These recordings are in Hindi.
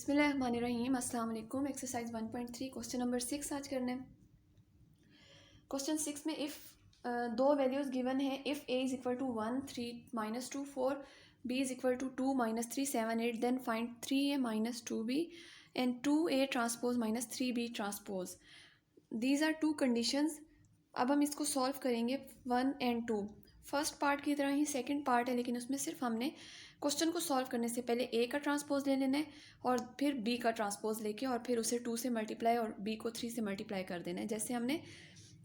बिस्मिल्लाहिर्रहमानिर्रहीम। अस्सलाम वालेकुम। एक्सरसाइज 1.3 क्वेश्चन नंबर 6 आज करना है। क्वेश्चन 6 में दो वैल्यूज़ गिवन है। If A is equal to 1 3 -2 4 B is equal to 2 -3 7 8 then find 3a - 2b and 2a transpose -3b transpose. These are two conditions. अब हम इसको सॉल्व करेंगे 1 और 2। फर्स्ट पार्ट की तरह ही सेकंड पार्ट है, लेकिन उसमें सिर्फ हमने क्वेश्चन को सॉल्व करने से पहले ए का ट्रांसपोज ले लेना है और फिर बी का ट्रांसपोज लेके और फिर उसे 2 से मल्टीप्लाई और बी को 3 से मल्टीप्लाई कर देना है, जैसे हमने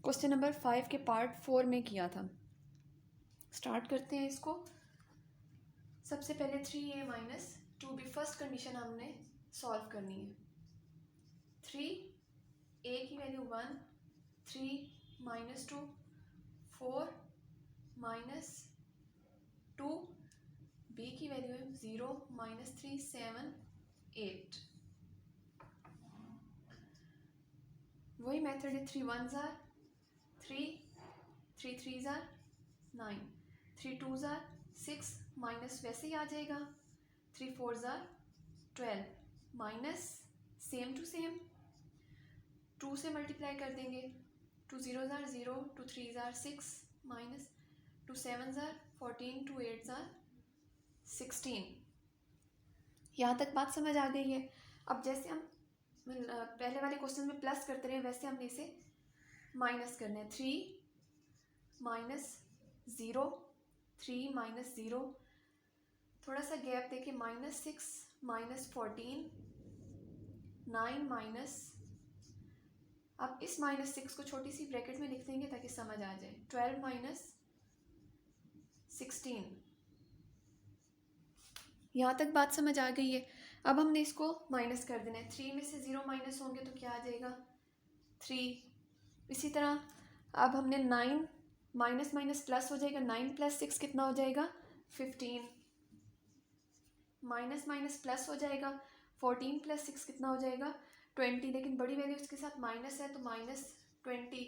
क्वेश्चन नंबर 5 के पार्ट 4 में किया था। स्टार्ट करते हैं इसको। सबसे पहले 3a - 2b फर्स्ट कंडीशन हमने सॉल्व करनी है। 3 a की वैल्यू 1 3 -2 4 -2 b की वैल्यू है 0 -3 7 8। वही मेथड है। 3 1s are 3 3 3s are 9 3 2s are 6 minus वैसे ही आ जाएगा। 3 4s are 12 minus same two same 2 से मल्टीप्लाई कर देंगे। 2 0s are 0 2 3s are 6 minus 2 7s are 14 2 8s are 16। यहाँ तक बात समझ आ गई है। अब जैसे हम पहले वाले क्वेश्चन में प्लस करते रहे, वैसे हमने इसे माइनस करना है। 3 -0 3 -0, थोड़ा सा गैप देके -6 -14 9 माइनस, अब इस -6 को छोटी सी ब्रैकेट में लिख देंगे ताकि समझ आ जाए। 12 -16। यहाँ तक बात समझ आ गई है। अब हमने इसको माइनस कर देना है। 3 में से 0 माइनस होंगे तो क्या आ जाएगा 3। इसी तरह अब हमने 9 माइनस माइनस प्लस हो जाएगा। 9 + 6 कितना हो जाएगा 15। माइनस माइनस प्लस हो जाएगा। 14 + 6 कितना हो जाएगा 20, लेकिन बड़ी वैल्यू इसके साथ माइनस है तो -20।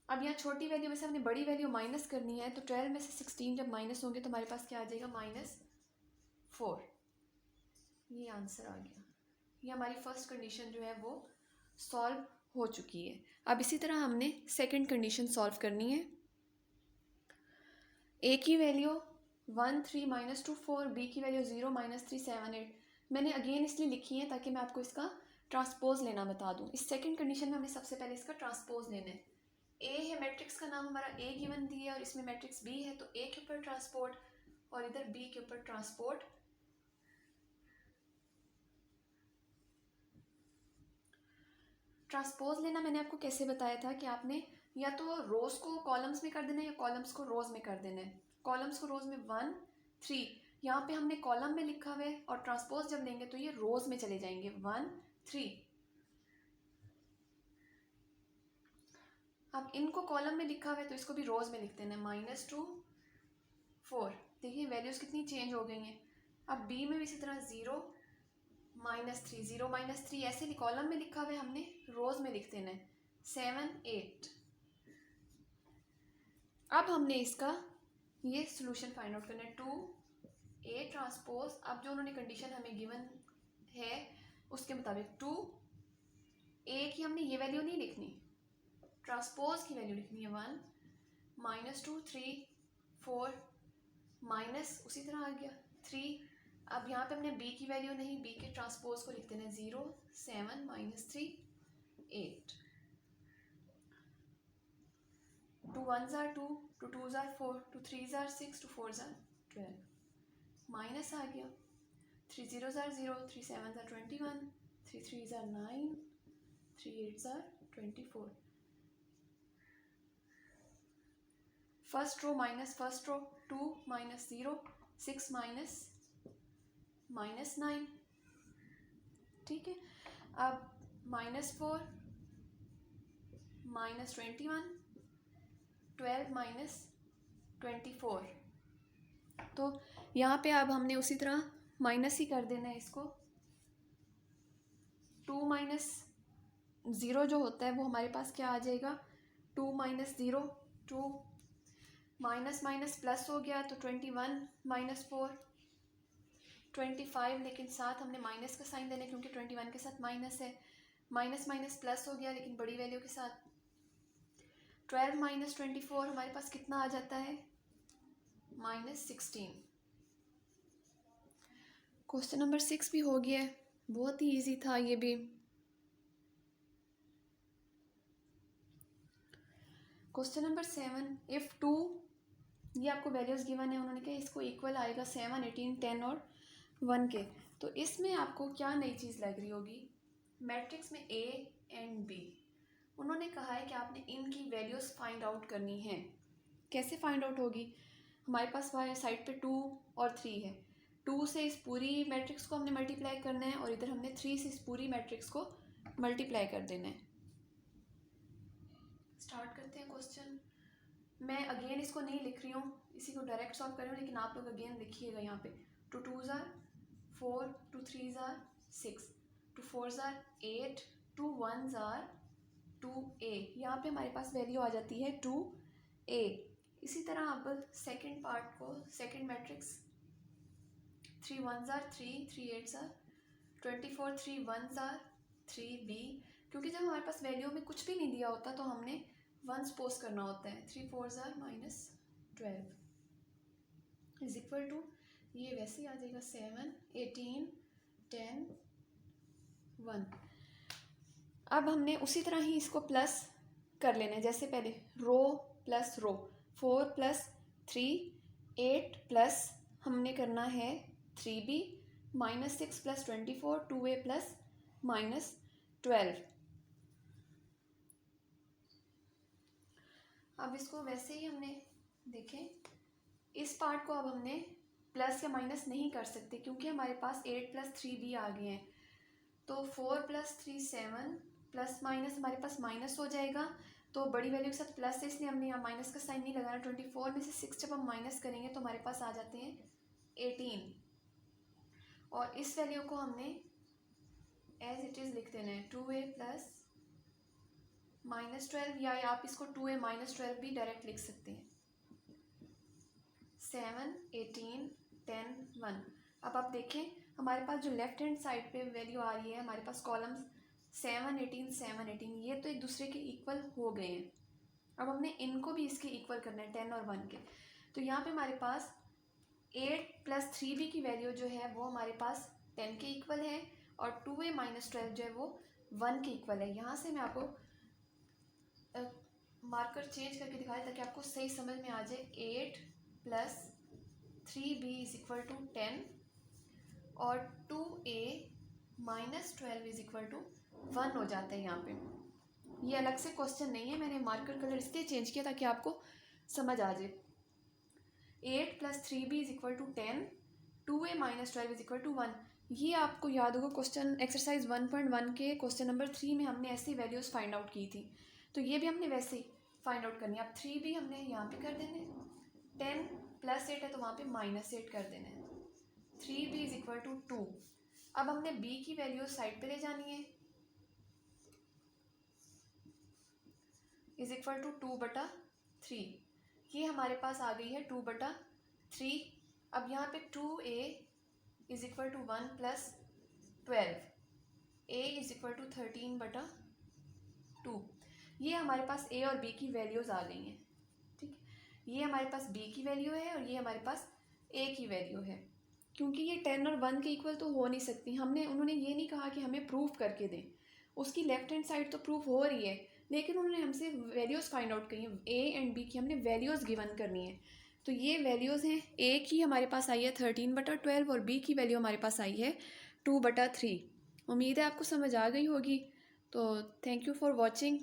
अब यहाँ छोटी वैल्यू में से हमने बड़ी वैल्यू माइनस करनी है, तो 12 में से 16 जब माइनस होंगे तो हमारे पास क्या आ जाएगा -4। ये आंसर आ गया। ये हमारी फर्स्ट कंडीशन जो है वो सॉल्व हो चुकी है। अब इसी तरह हमने सेकंड कंडीशन सॉल्व करनी है। ए की वैल्यू 1 3 -2 4 बी की वैल्यू 0 -3 7 8। मैंने अगेन इसलिए लिखी है ताकि मैं आपको इसका ट्रांसपोज लेना बता दूं। इस सेकंड कंडीशन में हमें सबसे पहले इसका ट्रांसपोज लेना है। ए है, मैट्रिक्स का नाम हमारा ए गिवन दी है और इसमें मैट्रिक्स बी है, तो ए के ऊपर ट्रांसपोर्ट और इधर बी के ऊपर ट्रांसपोर्ट। ट्रांसपोज लेना मैंने आपको कैसे बताया था कि आपने या तो रोज को कॉलम्स में कर देना है या कॉलम्स को रोज में कर देना है। कॉलम्स को रोज में 1 3, यहाँ पे हमने कॉलम में लिखा हुआ है और ट्रांसपोज जब लेंगे तो ये रोज में चले जाएंगे 1 3। अब इनको कॉलम में लिखा हुआ है तो इसको भी रोज में लिख देना है। -2 4। देखिए वैल्यूज कितनी चेंज हो गई हैं। अब बी में भी इसी तरह 0 -3 0 -3 ऐसे कॉलम में लिखा हुआ है, हमने रोज में लिख देना है 7 8। अब हमने इसका ये सोल्यूशन फाइंड आउट करना है 2a ट्रांसपोज। अब जो उन्होंने कंडीशन हमें गिवन है उसके मुताबिक 2a की हमने ये वैल्यू नहीं लिखनी, ट्रांसपोज की वैल्यू लिखनी है 1 -2 3 4 माइनस उसी तरह आ गया 3। अब यहाँ पे हमने b की वैल्यू नहीं, b के ट्रांसपोज को लिख देना है 0 7 -3 8। 2 1s are 2 2 2s are 4 2 3s are 6 2 4s are 12। Minus आ गया। 3 0s are 0 3 7s are 21 3 3s are 9 3 8s are 24। First row minus first row 2 -0 6 -9। ठीक है। अब -4 -21 12 -24। तो यहाँ पे अब हमने उसी तरह माइनस ही कर देना है इसको। 2 -0 जो होता है वो हमारे पास क्या आ जाएगा 2 -0 2 माइनस माइनस प्लस हो गया तो 21 -4 25, लेकिन साथ हमने माइनस का साइन देना क्योंकि 21 के साथ माइनस है, माइनस माइनस प्लस हो गया लेकिन बड़ी वैल्यू के साथ। 12 माइनस 24 हमारे पास कितना आ जाता है, -16। क्वेश्चन नंबर 6 भी हो गया है, बहुत ही इजी था ये भी। क्वेश्चन नंबर 7, इफ़ 2, ये आपको वैल्यूज़ गिवन है, उन्होंने कहा इसको इक्वल आएगा 7, 18, 10 और 1 के। तो इसमें आपको क्या नई चीज़ लग रही होगी, मैट्रिक्स में A एंड B, उन्होंने कहा है कि आपने इनकी वैल्यूज़ फाइंड आउट करनी है। कैसे फाइंड आउट होगी, हमारे पास वहाँ साइड पे 2 और 3 है, 2 से इस पूरी मैट्रिक्स को हमने मल्टीप्लाई करना है और इधर हमने 3 से इस पूरी मैट्रिक्स को मल्टीप्लाई कर देना है। स्टार्ट करते हैं क्वेश्चन। मैं अगेन इसको नहीं लिख रही हूँ, इसी को डायरेक्ट सॉल्व कर रही हूँ, लेकिन आप लोग अगेन लिखिएगा यहाँ पे। 2 2s are 4, 2 3s are 6, 2 4s are 8, 2 1s are 2a। यहाँ पे हमारे पास वैल्यू आ जाती है 2a। इसी तरह अब सेकंड पार्ट को, second matrix, 3 1s are 3, 3 8s are 24, 3 1s are 3b। क्योंकि जब हमारे पास वैल्यू में कुछ भी नहीं दिया होता तो हमने वंस पोस्ट करना होता है। 3 4s are -12 is equal to, ये वैसे ही आ जाएगा 7 18 10 1। अब हमने उसी तरह ही इसको प्लस कर लेना है जैसे पहले, रो प्लस रो, 4 + 3 8 प्लस हमने करना है 3b, -6 + 24 2a प्लस -12। अब इसको वैसे ही हमने देखें, इस पार्ट को अब हमने प्लस या माइनस नहीं कर सकते क्योंकि हमारे पास 8 + 3b आ गए हैं। तो 4 + 3 7, प्लस माइनस हमारे पास माइनस हो जाएगा, तो बड़ी वैल्यू के साथ प्लस है इसलिए हमने यहाँ माइनस का साइन नहीं लगाना। 24 में से 6 जब हम माइनस करेंगे तो हमारे पास आ जाते हैं 18, और इस वैल्यू को हमने एज इट इज़ लिख देना है, 2a प्लस -12, या आप इसको 2a -12 भी डायरेक्ट लिख सकते हैं। 7 18 10 1। अब आप देखें हमारे पास जो लेफ्ट हैंड साइड पे वैल्यू आ रही है, हमारे पास कॉलम्स 7 18 7 18, ये तो एक दूसरे के इक्वल हो गए हैं। अब हमने इनको भी इसके इक्वल करना है, 10 और 1 के। तो यहाँ पे हमारे पास 8 + 3b की वैल्यू जो है वो हमारे पास 10 के इक्वल है, और 2a -12 जो है वो 1 के इक्वल है। यहाँ से मैं आपको मार्कर चेंज करके दिखाया ताकि आपको सही समझ में आ जाए। 8 + 3b = 10 और 2a -12 = 1 हो जाता है। यहाँ पे ये अलग से क्वेश्चन नहीं है, मैंने मार्कर कलर इसलिए चेंज किया ताकि आपको समझ आ जाए। 8 + 3b = 10, 2a -12 = 1। ये आपको याद होगा क्वेश्चन एक्सरसाइज 1.1 के क्वेश्चन नंबर 3 में हमने ऐसी वैल्यूज़ फाइंड आउट की थी, तो ये भी हमने वैसे ही फाइंड आउट करनी है। अब 3 भी हमने यहाँ पे कर देना है, 10 + 8 है तो वहाँ पे -8 कर देना है। 3b = 2। अब हमने b की वैल्यू साइड पे ले जानी है, = 2/3। ये हमारे पास आ गई है 2/3। अब यहाँ पे 2a = 1 + 12, a = 13/2। ये हमारे पास a और b की वैल्यूज़ आ गई हैं। ठीक है, ये हमारे पास b की वैल्यू है और ये हमारे पास a की वैल्यू है। क्योंकि ये 10 और 1 के इक्वल तो हो नहीं सकती, उन्होंने ये नहीं कहा कि हमें प्रूफ करके दें, उसकी लेफ्ट हैंड साइड तो प्रूफ हो रही है, लेकिन उन्होंने हमसे वैल्यूज़ फाइंड आउट करी हैं। a एंड b की हमने वैल्यूज़ गिवन करनी है। तो ये वैल्यूज़ हैं, a की हमारे पास आई है 13/12 और b की वैल्यू हमारे पास आई है 2/3। उम्मीद है आपको समझ आ गई होगी। तो थैंक यू फॉर वॉचिंग।